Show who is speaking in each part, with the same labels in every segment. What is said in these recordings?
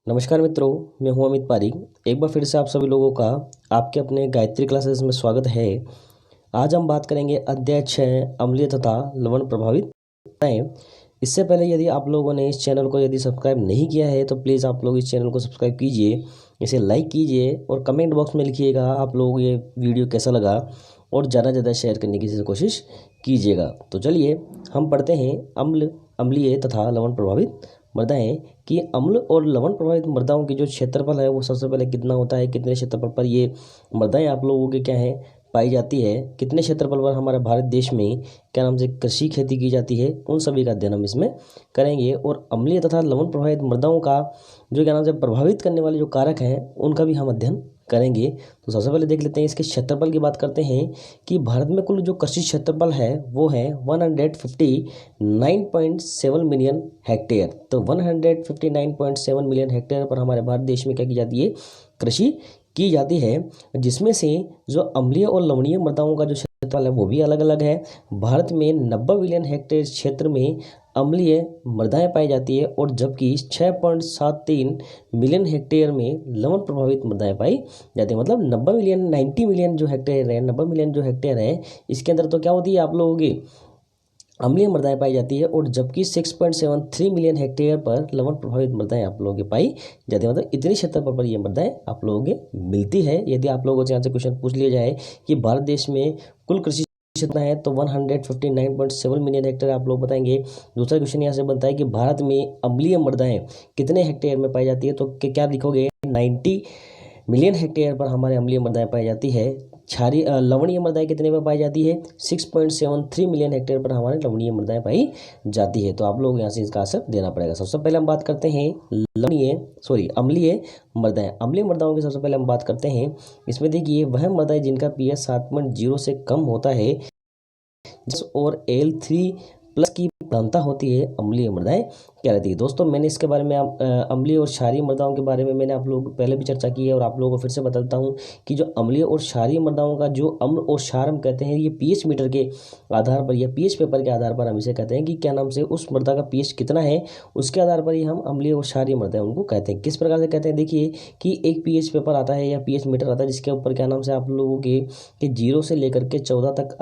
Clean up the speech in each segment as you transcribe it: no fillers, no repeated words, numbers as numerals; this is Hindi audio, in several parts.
Speaker 1: नमस्कार मित्रों, मैं हूं अमित पारिक। एक बार फिर से आप सभी लोगों का आपके अपने गायत्री क्लासेस में स्वागत है। आज हम बात करेंगे अध्याय 6 अम्लीय तथा लवण प्रभावित हैं। इससे पहले यदि आप लोगों ने इस चैनल को यदि सब्सक्राइब नहीं किया है तो प्लीज़ आप लोग इस चैनल को सब्सक्राइब कीजिए, इसे लाइक कीजिए और कमेंट बॉक्स में लिखिएगा आप लोगों को ये वीडियो कैसा लगा और ज़्यादा से ज़्यादा शेयर करने की कोशिश कीजिएगा। तो चलिए हम पढ़ते हैं अम्लीय तथा लवण प्रभावित मृदाएं कि अम्ल और लवण प्रभावित मृदाओं की जो क्षेत्रफल है वो सबसे पहले कितना होता है, कितने क्षेत्रफल पर ये मृदाएं आप लोगों के क्या है पाई जाती है, कितने क्षेत्रफल पर हमारे भारत देश में क्या नाम से कृषि खेती की जाती है, उन सभी का अध्ययन हम इसमें करेंगे। और अम्लीय तथा लवण प्रभावित मृदाओं का जो क्या नाम से प्रभावित करने वाले जो कारक हैं उनका भी हम अध्ययन करेंगे। तो सबसे पहले देख लेते हैं इसके क्षेत्रफल की बात करते हैं कि भारत में कुल जो कृषि क्षेत्रफल है वो है 159.7 मिलियन हेक्टेयर। तो 159.7 मिलियन हेक्टेयर पर हमारे भारत देश में क्या की जाती है, कृषि की जाती है, जिसमें से जो अम्लीय और लवणीय मृदाओं का जो क्षेत्रफल है वो भी अलग अलग है। भारत में 90 मिलियन हेक्टेयर क्षेत्र में अम्लीय मृदाएं पाई जाती है और जबकि 6.73 मिलियन हेक्टेयर में लवण प्रभावित मृदाएं पाई जाती है। मतलब 90 मिलियन जो हेक्टेयर है, 90 मिलियन जो हेक्टेयर है इसके अंदर तो क्या होती है आप लोगों की अम्लीय मृदाएं पाई जाती है और जबकि 6.73 मिलियन हेक्टेयर पर लवण प्रभावित मृदाएं आप लोगों की पाई जाती है। मतलब इतनी क्षेत्रफल पर ये मृदाएं आप लोगों के मिलती है। यदि आप लोगों से यहाँ से क्वेश्चन पूछ लिया जाए कि भारत देश में कुल कृषि कितना है तो 159.7 मिलियन हेक्टेयर आप लोग बताएंगे। दूसरा क्वेश्चन यहाँ से बनता है कि भारत में अम्लीय मृदाएं कितने हेक्टेयर में पाई जाती है, तो क्या लिखोगे 90 मिलियन हेक्टेयर पर हमारे अम्लीय मृदाएं पाई जाती है। क्षारीय लवणीय मृदाएं कितने पर पाई जाती है, 6.73 मिलियन हेक्टेयर पर हमारे लवणीय मृदाएं पाई जाती है। तो आप लोग यहाँ से इसका आंसर देना पड़ेगा। सबसे पहले हम बात करते हैं अम्लीय मृदाएं। अम्लीय मृदाओं की सबसे पहले हम बात करते हैं। इसमें देखिए वह मृदाएं जिनका पीएच 7.0 से कम होता है और Al3+ की प्रधानता होती है, अम्लीय मृदाएं कहलाती है। दोस्तों मैंने इसके बारे में अम्लीय और क्षारीय मृदाओं के बारे में मैंने आप लोगों को पहले भी चर्चा की है और आप लोगों को फिर से बताता हूं कि जो अम्लीय और क्षारीय मृदाओं का जो अम्ल और क्षार हम कहते हैं, ये पीएच मीटर के आधार पर या पीएच पेपर के आधार पर हम इसे कहते हैं कि क्या नाम से उस मृदा का पीएच कितना है, उसके आधार पर ही हम अम्लीय और क्षारीय मृदाएं उनको कहते हैं। किस प्रकार से कहते हैं, देखिए कि एक पीएच पेपर आता है या पीएच मीटर आता है जिसके ऊपर क्या नाम से आप लोगों के 0 से लेकर के 14 तक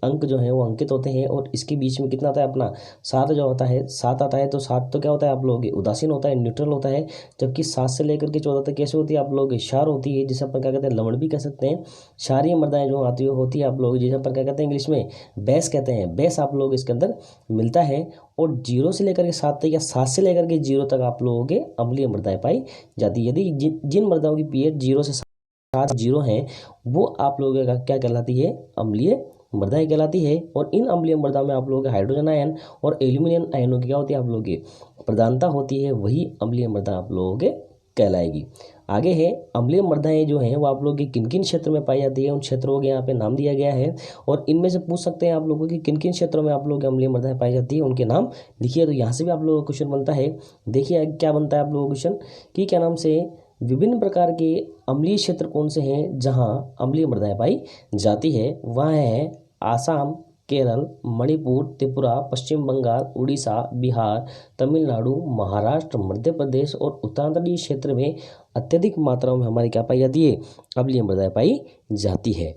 Speaker 1: अंक जो है वो अंकित होते हैं और इसके बीच में कितना आता है अपना 7 जो होता है, 7 आता है। तो 7 तो क्या होता है आप लोगों की उदासीन होता है, न्यूट्रल होता है। जबकि 7 से लेकर के 14 तक कैसे होती है आप लोगों की क्षार होती है, जिसे अपन क्या कहते हैं लवण भी कह सकते हैं। क्षारीय मृदाएं जो आती होती है आप लोग जिसे अपन क्या कहते हैं इंग्लिश में बेस कहते हैं, बेस आप लोग इसके अंदर मिलता है। और 0 से लेकर के 7 तक या 7 से लेकर के 0 तक आप लोगों के अम्लीय मृदाएं पाई जाती है। यदि जिन मृदाओं की पीएच 0 से 7 0 है वो आप लोगों का क्या कहलाती है, अम्लीय मृदाएं कहलाती है। और इन अम्लीय मृदा में आप लोगों के हाइड्रोजन आयन और एल्यूमिनियम आयनों की क्या होती है आप लोगों की प्रधानता होती है, वही अम्लीय मृदा आप लोगों के कहलाएगी। आगे है अम्लीय मृदाएं जो हैं वो आप लोगों के किन किन क्षेत्र में पाई जाती है, उन क्षेत्रों के यहाँ पे नाम दिया गया है और इनमें से पूछ सकते हैं आप लोगों की किन किन क्षेत्रों में आप लोगों की अम्लीय मृदाएं पाई जाती है, उनके नाम लिखिए। तो यहाँ से भी आप लोगों को क्वेश्चन बनता है। देखिए क्या बनता है आप लोगों को क्वेश्चन कि क्या नाम से विभिन्न प्रकार के अम्लीय क्षेत्र कौन से हैं जहाँ अम्लीय मृदाएं पाई जाती है। वह है आसाम, केरल, मणिपुर, त्रिपुरा, पश्चिम बंगाल, उड़ीसा, बिहार, तमिलनाडु, महाराष्ट्र, मध्य प्रदेश और उत्तरांचलीय क्षेत्र में अत्यधिक मात्राओं में हमारी क्या पाई जाती है, अम्लीय मृदाएं पाई जाती है।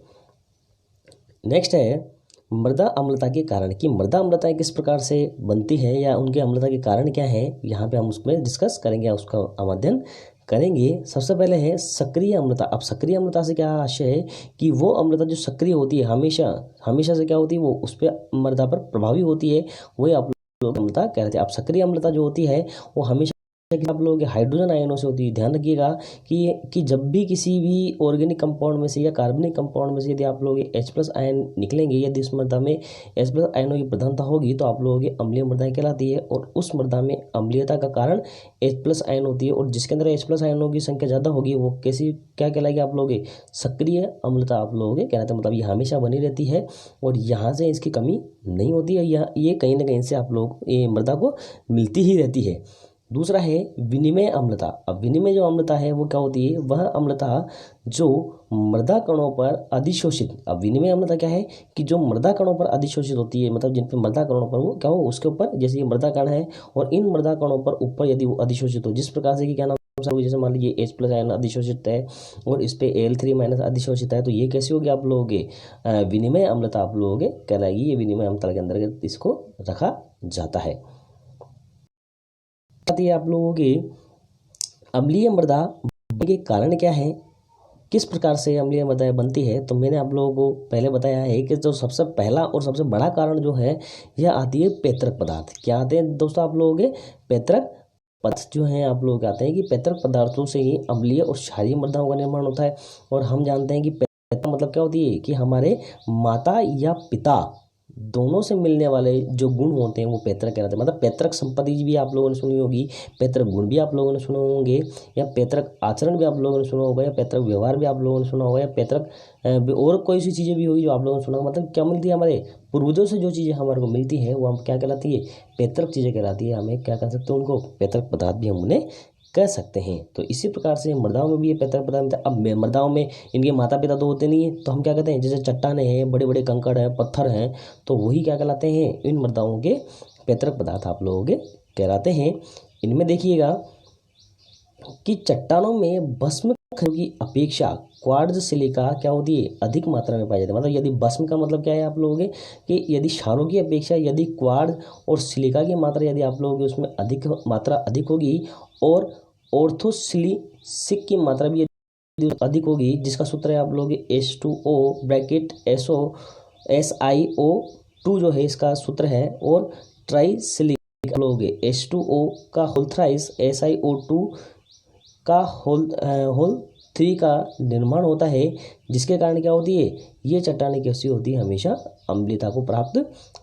Speaker 1: नेक्स्ट है मृदा अम्लता के कारण कि मृदा अम्लताएं किस प्रकार से बनती है या उनके अम्लता के कारण क्या है, यहाँ पे हम उसमें डिस्कस करेंगे, उसका हम अध्ययन करेंगे। सबसे पहले है सक्रिय अम्लता। अब सक्रिय अम्लता से क्या आशय है कि वो अम्लता जो सक्रिय होती है हमेशा से क्या होती है वो उस पर मृदा पर प्रभावी होती है, वही आप लोग अम्लता कहते हैं। अब सक्रिय अम्लता जो होती है वो हमेशा आप लोगों के हाइड्रोजन आयनों से होती है। ध्यान रखिएगा कि जब भी किसी भी ऑर्गेनिक कंपाउंड में से या कार्बनिक कंपाउंड में से यदि आप लोग H+ आयन निकलेंगे, यदि उस मृदा में H+ आयनों की प्रधानता होगी तो आप लोगों की अम्लीय मृदाएं कहलाती है और उस मृदा में अम्लीयता का कारण H+ आयन होती है। और जिसके अंदर H+ आयनों की संख्या ज़्यादा होगी वो कैसी क्या कहलाएगी आप लोग सक्रिय अम्लता आप लोगों के कहलाते हैं। मतलब ये हमेशा बनी रहती है और यहाँ से इसकी कमी नहीं होती है, ये कहीं ना कहीं से आप लोग ये मृदा को मिलती ही रहती है। दूसरा है विनिमय अम्लता। अब विनिमय जो अम्लता है वो क्या होती है, वह अम्लता जो मृदा कणों पर अधिशोषित। अब विनिमय अम्लता क्या है कि जो मृदा कणों पर अधिशोषित होती है, मतलब जिन पे मृदा कणों पर वो क्या हो उसके ऊपर, जैसे ये मृदा कण है और इन मृदा कणों पर ऊपर यदि वो अधिशोषित हो, जिस प्रकार से कि क्या नाम जैसे मान लीजिए H प्लस आयन अधिशोषित है और इस पे Al3 माइनस अधिशोषित है, तो ये कैसी होगी आप लोगों के विनिमय अम्लता आप लोगों के कहलाएगी। ये विनिमय अम्लता के अंतर्गत इसको रखा जाता है। आप लोगों की अम्लीय मृदा के कारण क्या है, किस प्रकार से अम्लीय मृदा बनती है, तो मैंने आप लोगों को पहले बताया है कि जो सबसे पहला और सबसे बड़ा कारण जो है यह आती है पैतृक पदार्थ। क्या आते हैं दोस्तों आप लोगों के? पैतृक पदार्थ जो हैं आप लोग आते हैं कि पैतृक पदार्थों से ही अम्लीय और क्षारीय मृदाओं का निर्माण होता है। और हम जानते हैं कि पैतृक मतलब क्या होती है कि हमारे माता या पिता दोनों से मिलने वाले जो गुण होते हैं वो पैतृक कहलाते हैं। मतलब पैतृक संपत्ति भी आप लोगों ने सुनी होगी, पैतृक गुण भी आप लोगों ने सुने होंगे, या पैतृक आचरण भी आप लोगों ने सुना होगा, या पैतृक व्यवहार भी आप लोगों ने सुना होगा, या पैतृक और कोई सी चीज़ें भी होगी जो आप लोगों ने सुना होगा। मतलब क्या मिलती है, हमारे पूर्वजों से जो चीज़ें हमारे को मिलती है वो हम क्या कहलाती है? पैतृक चीज़ें कहलाती है। हमें क्या कह सकते हैं उनको? पैतृक पदार्थ भी हम उन्हें कह सकते हैं। तो इसी प्रकार से मृदाओं में भी ये पैतृक पदार्थ। अब मृदाओं में इनके माता पिता तो होते नहीं है, तो हम क्या कहते हैं? जैसे चट्टानें हैं, बड़े बड़े कंकड़ हैं, पत्थर हैं, तो वही क्या कहलाते हैं? इन मृदाओं के पैतृक पदार्थ आप लोगों के कहलाते हैं। इनमें देखिएगा कि चट्टानों में भस्म की अपेक्षा क्वार्ट्ज सिलिका क्या होती है? अधिक मात्रा में पाई जाती है। मतलब यदि भस्म का मतलब क्या है आप लोगों के कि यदि क्षारों की अपेक्षा यदि क्वार्ट्ज और सिलिका की मात्रा यदि आप लोगों के उसमें अधिक मात्रा अधिक होगी, और ऑर्थोसिलिसिक की मात्रा भी यदि अधिक होगी, जिसका सूत्र है आप लोगों के H2O ब्रैकेट SiO2 जो है इसका सूत्र है, और ट्राइसिलिक आप लोगों के H2O का होल थ्राइस SiO2 का होल 3 का निर्माण होता है, जिसके कारण क्या होती है? ये चट्टानें कैसी होती है? हमेशा अम्लीयता को प्राप्त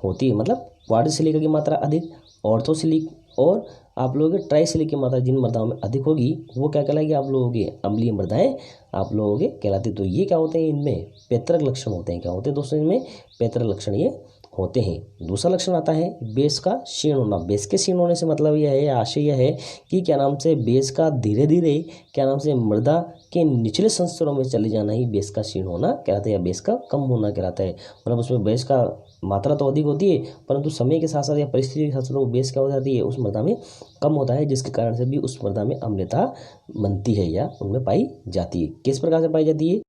Speaker 1: होती है। मतलब क्वार्ट्ज सिलिका की मात्रा अधिक, ऑर्थोसिलिक और आप लोगों के ट्राइसिलिक की मात्रा जिन मृदाओं में अधिक होगी वो क्या कहलाएगी? आप लोगों की अम्लीय मृदाएं आप लोगों के कहलाती। तो ये क्या होते हैं? इनमें पैतृक लक्षण होते हैं। क्या होते हैं दोस्तों? इनमें पैतृक लक्षण ये होते हैं। दूसरा लक्षण आता है बेस का क्षीण होना। बेस के क्षीण होने से मतलब यह है, आशय यह है कि क्या नाम से बेस का धीरे धीरे क्या नाम से मृदा के निचले संस्तरों में चले जाना ही बेस का क्षीण होना कहलाता है, या बेस का कम होना कहलाता है। मतलब उसमें बेस का मात्रा तो अधिक होती है, परंतु समय के साथ साथ या परिस्थिति के साथ साथ वो बेस क्या हो जाती है? उस मृदा में कम होता है, जिसके कारण से भी उस मृदा में अम्लता बनती है या उनमें पाई जाती है। किस प्रकार से पाई जाती है?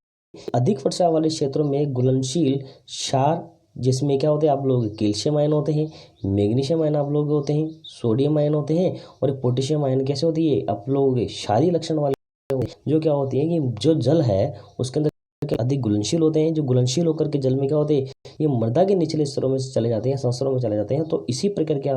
Speaker 1: अधिक वर्षा वाले क्षेत्रों में घुलनशील क्षार, जिसमें क्या होते हैं आप लोग? कैल्शियम आयन होते हैं, मैग्नीशियम आयन आप लोग होते हैं, सोडियम आयन होते हैं, और पोटेशियम आयन कैसे होती है? आप लोगों के क्षारीय लक्षण वाले जो क्या होती है कि जो जल है उसके अंदर अधिक घुलनशील होते हैं। जो घुलनशील होकर के जल में क्या होते हैं? ये मृदा के निचले स्तरों में चले जाते हैं, संस्तरों में चले जाते हैं। तो इसी प्रक्रिया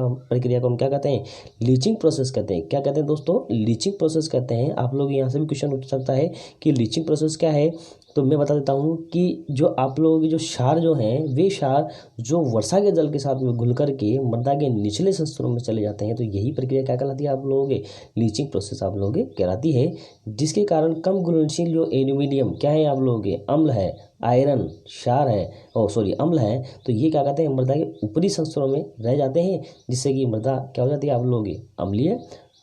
Speaker 1: को हम क्या कहते हैं? लीचिंग प्रोसेस कहते हैं। क्या कहते हैं दोस्तों? लीचिंग प्रोसेस कहते हैं। आप लोग यहाँ से भी क्वेश्चन उठ सकता है कि लीचिंग प्रोसेस क्या है, तो मैं बता देता हूँ कि जो आप लोगों की जो क्षार जो हैं वे क्षार जो वर्षा के जल के साथ में घुल करके मृदा के निचले संस्तरों में चले जाते हैं। तो यही प्रक्रिया क्या कहलाती है आप लोगों के? लीचिंग प्रोसेस आप लोगों के कहलाती है, जिसके कारण कम घुलनशील जो एल्यूमिनियम क्या है आप लोगों के? अम्ल है, आयरन क्षार है, अम्ल है, तो ये क्या कहते हैं? मृदा के ऊपरी संस्तरों में रह जाते हैं, जिससे कि मृदा क्या हो जाती है आप लोगों की? अम्लीय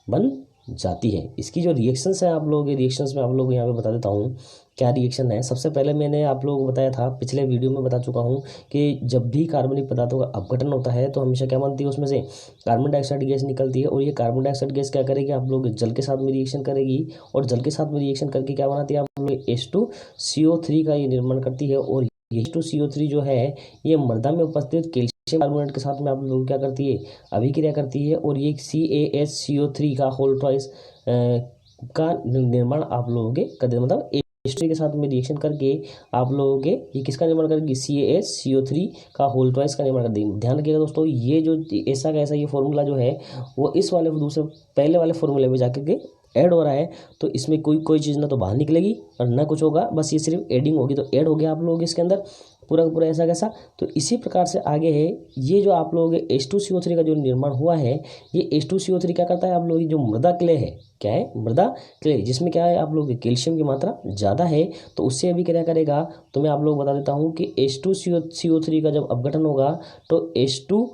Speaker 1: बन जाती है। इसकी जो रिएक्शंस हैं आप लोगों के, रिएक्शंस में आप लोगों को यहाँ पे बता देता हूँ क्या रिएक्शन है। सबसे पहले मैंने आप लोगों को बताया था, पिछले वीडियो में बता चुका हूँ कि जब भी कार्बनिक पदार्थों का अपघटन होता है तो हमेशा क्या बनती है? उसमें से कार्बन डाइऑक्साइड गैस निकलती है, और ये कार्बन डाइऑक्साइड गैस क्या करेगी? आप लोग जल के साथ में रिएक्शन करेगी, और जल के साथ में रिएक्शन करके क्या बनाती है? आप लोग H2CO3 का ये निर्माण करती है। और H2CO3 जो है ये मृदा में उपस्थित कैल्शियम कार्बोनेट के साथ में आप लोग क्या करती है? अभिक्रिया करती है, और ये CaHCO3 का होल ट्वाइस का निर्माण आप लोगों के कर देते। मतलब H2 के साथ में रिएक्शन करके आप लोगों के ये किसका निर्माण करेगी? CaHCO3 का होल ट्वाइस का निर्माण कर देंगे। ध्यान रखिएगा दोस्तों, ये जो ऐसा का ऐसा ये फॉर्मूला जो है वो इस वाले दूसरे पहले वाले फॉर्मूले में जाकर के ऐड हो रहा है। तो इसमें कोई चीज़ ना तो बाहर निकलेगी और ना कुछ होगा, बस ये सिर्फ एडिंग होगी। तो ऐड हो गया आप लोगों के इसके अंदर पूरा का पूरा ऐसा कैसा। तो इसी प्रकार से आगे है ये जो आप लोगों के H2CO3 का जो निर्माण हुआ है, ये H2CO3 क्या करता है? आप लोगों की जो मृदा क्ले है, क्या है? मृदा क्ले, जिसमें क्या है? आप लोगों के कैल्शियम की मात्रा ज़्यादा है, तो उससे अभी क्या करेगा? तो मैं आप लोग बता देता हूँ कि H2CO3 का जब अपघटन होगा तो H2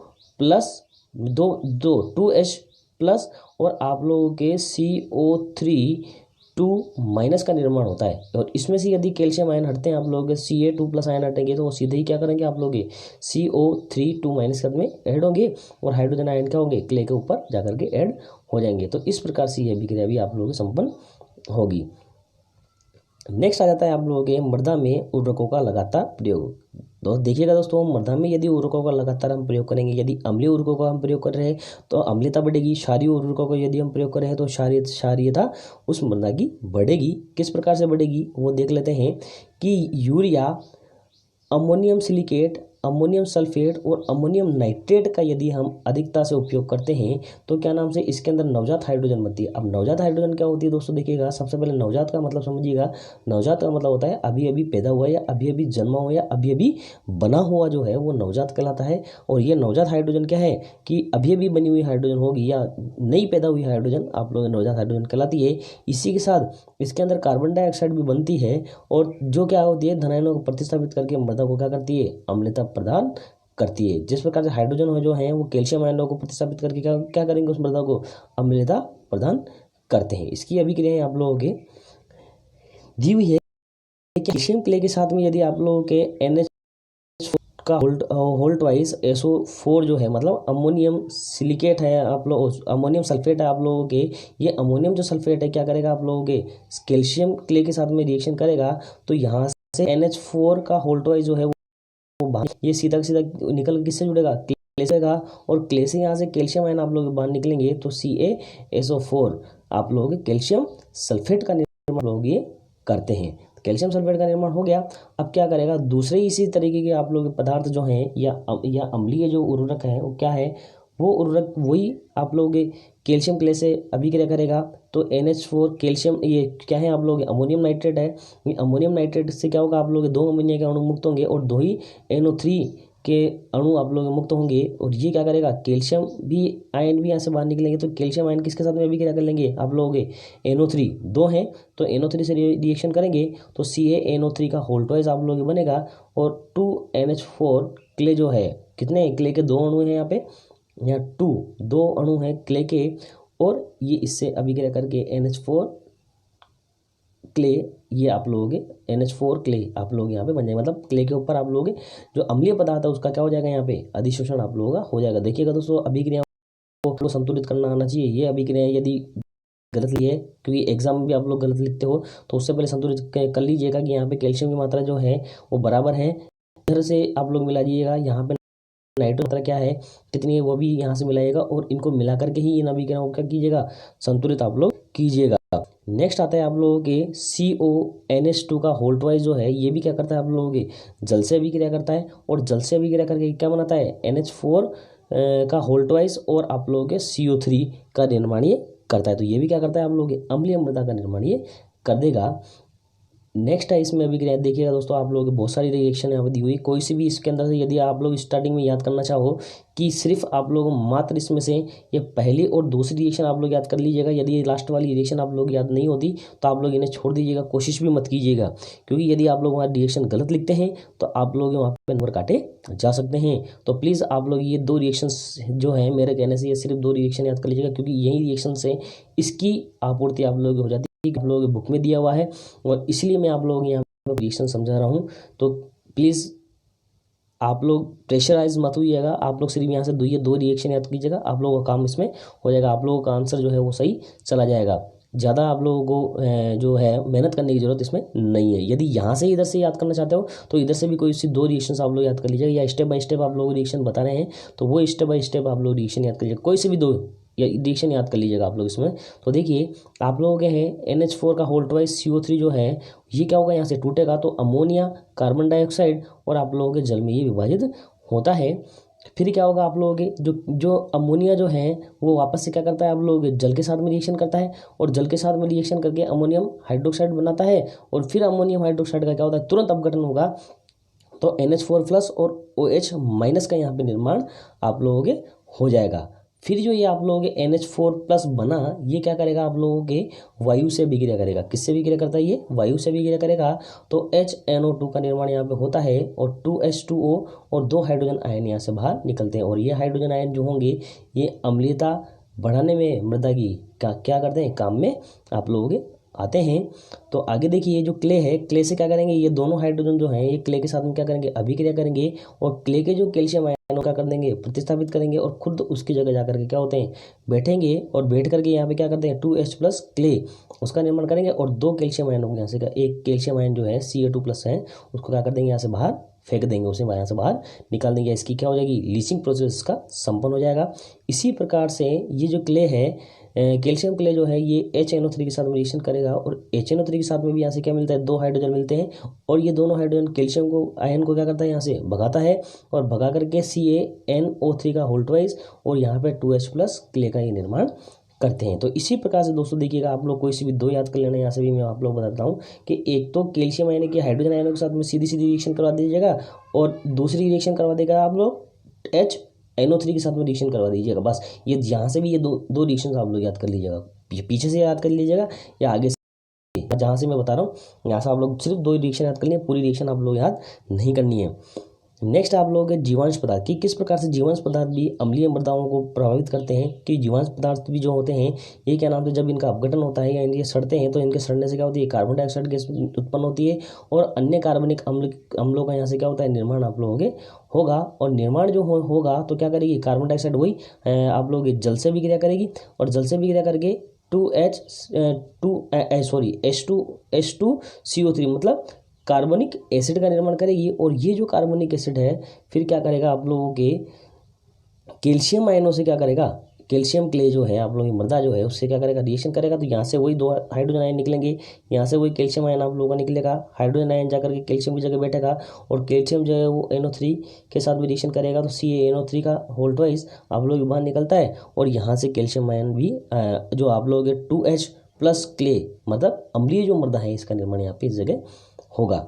Speaker 1: प्लस 2H प्लस और आप लोगों के CO3 CH2- का निर्माण होता है। और इसमें से यदि कैल्शियम आयन हटते हैं आप लोग Ca2+ आयन हटेंगे तो वो सीधे ही क्या करेंगे आप लोग CO3 2- के साथ में ऐड होंगे और हाइड्रोजन आयन क्या होंगे क्ले के ऊपर जाकर के ऐड हो जाएंगे। तो इस प्रकार से यह अभिक्रिया भी आप लोगों की संपन्न होगी। नेक्स्ट आ जाता है आप लोगों के मृदा में उर्वरकों का लगातार प्रयोग। दोस्त देखिएगा दोस्तों, मृदा में यदि उर्वरकों का लगातार हम प्रयोग करेंगे, यदि अम्लीय उर्वरकों का हम प्रयोग कर रहे हैं तो अम्लीयता बढ़ेगी। क्षारीय उर्वरकों को यदि हम प्रयोग कर रहे हैं तो क्षारीयता उस मृदा की बढ़ेगी। किस प्रकार से बढ़ेगी वो देख लेते हैं कि urea, ammonium silicate, ammonium sulphate और अमोनियम नाइट्रेट का यदि हम अधिकता से उपयोग करते हैं तो क्या नाम से इसके अंदर नवजात हाइड्रोजन बनती है। अब नवजात हाइड्रोजन क्या होती है दोस्तों, देखिएगा सबसे पहले नवजात का मतलब समझिएगा। नवजात का मतलब होता है अभी अभी पैदा हुआ या अभी अभी जन्मा हुआ या अभी अभी बना हुआ जो है वो नवजात कहलाता है। और ये नवजात हाइड्रोजन क्या है कि अभी अभी बनी हुई हाइड्रोजन होगी या नई पैदा हुई हाइड्रोजन आप लोग नवजात हाइड्रोजन कहलाती है। इसी के साथ इसके अंदर कार्बन डाइऑक्साइड भी बनती है और जो क्या होती है धनायनों को प्रतिस्थापित करके मृदा को क्या करती है अम्लता प्रदान करती है। जिस प्रकार से हाइड्रोजन जो है वो कैल्शियम आयनों को प्रतिस्थापित करके क्या क्या करेंगे उस मृदा को अम्लता प्रदान करते हैं। इसकी अभिक्रियाएं आप लोगों के दी हुई है। कैल्शियम क्ले के साथ में यदि आप लोगों के NH का होल्ट वाइज SO4 जो है मतलब अमोनियम सिलिकेट है आप लोग, अमोनियम सल्फेट है आप लोगों के, ये अमोनियम जो सल्फेट है क्या करेगा आप लोगों के कैल्शियम क्ले के साथ में रिएक्शन करेगा तो यहाँ से NH4 का होल्ट वाइज जो है वो बाहर ये सीधा सीधा निकल किससे जुड़ेगा क्ले से का, और क्ले से यहाँ से कैल्शियम आयन आप लोग बाहर निकलेंगे तो CaSO4 आप लोग कैल्शियम सल्फेट का निर्माण लोग ये करते हैं। कैल्शियम सल्फेट का निर्माण हो गया। अब क्या करेगा दूसरे इसी तरीके के आप लोग पदार्थ जो हैं या अम्लीय जो उर्वरक है वो क्या है, वो उर्वरक वही आप लोग कैल्शियम क्ले से अभिक्रिया करेगा तो NH4 कैल्शियम ये क्या है आप लोग अमोनियम नाइट्रेट है। ये अमोनियम नाइट्रेट से क्या होगा आप लोग 2 अमोनिया के अणु मुक्त होंगे और 2 ही NO3 के अणु आप लोग मुक्त होंगे और ये क्या करेगा कैल्शियम भी आयन भी यहाँ से बाहर निकलेंगे तो कैल्शियम आयन किसके साथ में अभिक्रिया कर लेंगे आप लोग NO3 2 हैं तो NO3 से रिएक्शन करेंगे तो CaNO3 का होल्ट वाइज आप लोग बनेगा और 2NH4 क्ले जो है कितने क्ले के 2 अणु हैं यहाँ पे, यहाँ 2 अणु हैं क्ले के और ये इससे अभिक्रिया करके NH4 क्ले ये आप लोगों के NH4 क्ले आप लोग यहाँ पे बन जाएंगे। मतलब क्ले के ऊपर आप लोग जो अम्लीय पदार्थ है उसका क्या हो जाएगा यहाँ पे अधिशोषण आप लोगों का हो जाएगा। देखिएगा दोस्तों अभिक्रिया को संतुलित करना आना चाहिए। ये अभिक्रिया यदि गलत ली है क्योंकि एग्जाम में भी आप लोग गलत लिखते हो तो उससे पहले संतुलित कर लीजिएगा कि यहाँ पे कैल्शियम की मात्रा जो है वो बराबर है, इधर से आप लोग मिला दीजिएगा। यहाँ पे नाइट्रोजन मात्रा क्या है कितनी है वो भी यहाँ से मिलाइएगा और इनको मिला करके ही इन अभिक्रियाओं को क्या कीजिएगा संतुलित आप लोग कीजिएगा। नेक्स्ट आता है आप लोगों के CONH2 का होल्ट वाइज जो है ये भी क्या करता है आप लोगों के जल से अभिक्रिया करता है और जल से अभिक्रिया करके क्या बनाता है NH4 का होल्ट वाइज और आप लोगों के CO3 का निर्माण ये करता है। तो ये भी क्या करता है आप लोगों के अम्लीय मृदा का निर्माण ये कर देगा। नेक्स्ट है इसमें अभिक्रिया देखिएगा दोस्तों आप लोग बहुत सारी रिएक्शन यहाँ पर दी हुई, कोई सी भी इसके अंदर से यदि आप लोग स्टार्टिंग में याद करना चाहो कि सिर्फ आप लोग मात्र इसमें से ये पहली और दूसरी रिएक्शन आप लोग याद कर लीजिएगा। यदि लास्ट वाली रिएक्शन आप लोग याद नहीं होती तो आप लोग इन्हें छोड़ दीजिएगा, कोशिश भी मत कीजिएगा क्योंकि यदि आप लोग वहाँ रिएक्शन गलत लिखते हैं तो आप लोग वहाँ पर नंबर काटे जा सकते हैं। तो प्लीज़ आप लोग ये 2 रिएक्शन जो है मेरे कहने से ये सिर्फ 2 रिएक्शन याद कर लीजिएगा क्योंकि यही रिएक्शन से इसकी आपूर्ति आप लोग हो जाती है, आप लोगों के बुक में दिया हुआ है और इसलिए मैं आप लोग यहाँ रिएक्शन समझा रहा हूँ। तो प्लीज़ आप लोग प्रेशराइज मत होइएगा, आप लोग सिर्फ यहाँ से 2 रिएक्शन याद कीजिएगा, आप लोगों का काम इसमें हो जाएगा, आप लोगों का आंसर जो है वो सही चला जाएगा। ज़्यादा आप लोगों को जो है मेहनत करने की ज़रूरत इसमें नहीं है। यदि यहाँ से इधर से याद करना चाहते हो तो इधर से भी कोई सी 2 रिएक्शन आप लोग याद कर लीजिएगा या स्टेप बाय स्टेप आप लोग रिएक्शन बता रहे हैं तो वो स्टेप बाय स्टेप आप लोग रिएक्शन याद कर लीजिएगा, कोई से भी 2 या रिएक्शन याद कर लीजिएगा आप लोग इसमें। तो देखिए आप लोगों के हैं NH4 का होल्ट वाइज CO3 जो है ये क्या होगा यहाँ से टूटेगा तो अमोनिया, कार्बन डाइऑक्साइड और आप लोगों के जल में ये विभाजित होता है। फिर क्या होगा आप लोगों के जो अमोनिया जो है वो वापस से क्या करता है आप लोग जल के साथ में रिएक्शन करता है और जल के साथ में रिएक्शन करके अमोनियम हाइड्रोक्साइड बनाता है और फिर अमोनियम हाइड्रोक्साइड का क्या होता है तुरंत अपघटन होगा तो NH4+ और OH- का यहाँ पे निर्माण आप लोगों के हो जाएगा। फिर जो ये आप लोगों के NH4+ बना ये क्या करेगा आप लोगों के वायु से अभिक्रिया करेगा। किससे अभिक्रिया करता है ये वायु से अभिक्रिया करेगा तो HNO2 का निर्माण यहाँ पे होता है और 2H2O और 2 हाइड्रोजन आयन यहाँ से बाहर निकलते हैं और ये हाइड्रोजन आयन जो होंगे ये अम्लीयता बढ़ाने में मृदा की क्या करते हैं काम में आप लोगों के आते हैं तो आगे देखिए जो क्ले है, क्ले से क्या करेंगे, ये दोनों हाइड्रोजन जो हैं ये क्ले के साथ में क्या करेंगे, अभिक्रिया करेंगे और क्ले के जो कैल्शियम आयनों का कर देंगे, प्रतिस्थापित करेंगे और खुद उसकी जगह जाकर के क्या होते हैं, बैठेंगे और बैठ करके यहाँ पे क्या करते हैं 2H प्लस क्ले उसका निर्माण करेंगे और 2 कैल्शियम आयनों को यहाँ से एक कैल्शियम आयन जो है Ca2 प्लस है उसको क्या कर देंगे, यहाँ से बाहर फेंक देंगे, उसे यहाँ से बाहर निकाल देंगे। इसकी क्या हो जाएगी, लीचिंग प्रोसेस का संपन्न हो जाएगा। इसी प्रकार से ये जो क्ले है कैल्शियम क्ले जो है ये HNO3 के साथ में रिएक्शन करेगा और HNO3 के साथ में भी यहाँ से क्या मिलता है, 2 हाइड्रोजन मिलते हैं और ये दोनों हाइड्रोजन कैल्शियम को आयन को क्या करता है, यहाँ से भगाता है और भगा करके CaNO3 का होल ट्वाइस और यहाँ पे 2H प्लस क्ले का ये निर्माण करते हैं। तो इसी प्रकार से दोस्तों देखिएगा, आप लोग कोई से भी 2 याद कर लेना। यहाँ से भी मैं आप लोग बताता हूँ कि एक तो कैल्शियम आयन के हाइड्रोजन आयनों के साथ में सीधी रिएक्शन करवा दीजिएगा और दूसरी रिएक्शन करवा देगा आप लोग HNO3 के साथ में रिएक्शन करवा दीजिएगा। बस ये यहाँ से भी ये दो रिएक्शन आप लोग याद कर लीजिएगा, पीछे से याद कर लीजिएगा या आगे से, जहाँ से मैं बता रहा हूँ यहाँ से आप लोग सिर्फ 2 रिएक्शन याद कर लिए, पूरी रिएक्शन आप लोग याद नहीं करनी है। नेक्स्ट आप लोग जीवांश पदार्थ कि किस प्रकार से जीवांश पदार्थ भी अम्लीय मृदाओं को प्रभावित करते हैं। कि जीवांश पदार्थ भी जो होते हैं ये क्या नाम से, जब इनका अपघटन होता है या इनके सड़ते हैं तो इनके सड़ने से क्या होती है, कार्बन डाइऑक्साइड गैस उत्पन्न होती है और अन्य कार्बनिक अम्लों का यहाँ से क्या होता है, निर्माण आप लोगों के होगा। और निर्माण जो होगा तो क्या करेगी, कार्बन डाइऑक्साइड वही आप लोग जल से विक्रिया करेगी और जल से विक्रिया करके H2CO3 मतलब कार्बनिक एसिड का निर्माण करेगी और ये जो कार्बनिक एसिड है फिर क्या करेगा, आप लोगों के कैल्शियम आयनों से क्या करेगा, कैल्शियम क्ले जो है आप लोगों की मृदा जो है उससे क्या करेगा, रिएक्शन करेगा। तो यहाँ से वही 2 हाइड्रोजन आयन निकलेंगे, यहाँ से वही कैल्शियम आयन आप लोगों का निकलेगा, हाइड्रोजन आयन जाकर के कैल्शियम की जगह बैठेगा और कैल्शियम जो है वो NO3 के साथ भी रिएक्शन करेगा तो CaNO3 का होल ट्वाइस आप लोग बाहर निकलता है और यहाँ से कैल्शियम आयन भी जो आप लोग 2H प्लस क्ले मतलब अम्लीय जो मृदा है इसका निर्माण यहाँ पे इस जगह होगा।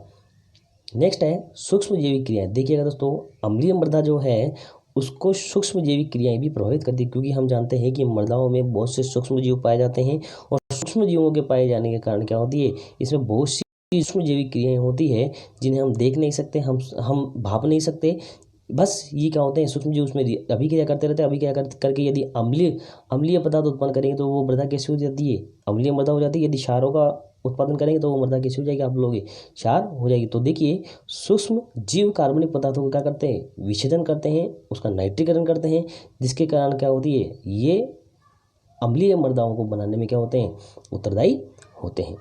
Speaker 1: नेक्स्ट है सूक्ष्म जैविक क्रियाएं। देखिएगा दोस्तों, अम्लीय मृदा जो है उसको सूक्ष्म जैविक क्रियाएं भी प्रभावित करती है, क्योंकि हम जानते हैं कि मृदाओं में बहुत से सूक्ष्म जीव पाए जाते हैं और सूक्ष्म जीवों के पाए जाने के कारण क्या होती है, इसमें बहुत सी सूक्ष्म जैविक क्रियाएं होती है जिन्हें हम देख नहीं सकते, हम भाप नहीं सकते। बस ये क्या होते हैं, सूक्ष्म जीव उसमें अभिक्रिया करते रहते हैं। अभिक्रिया करके यदि अम्लीय पदार्थ उत्पन्न करेंगे तो वो मृदा कैसी हो जाती है, अम्लीय मृदा हो जाती है। यदि क्षारों का उत्पादन करेंगे तो वो मृदा कैसी हो जाएगी, आप लोग क्षार हो जाएगी। तो देखिए, सूक्ष्म जीव कार्बनिक पदार्थों को क्या करते हैं, विच्छेदन करते हैं, उसका नाइट्रीकरण करते हैं, जिसके कारण क्या होती है, ये अम्लीय मृदाओं को बनाने में क्या होते हैं, उत्तरदायी होते हैं।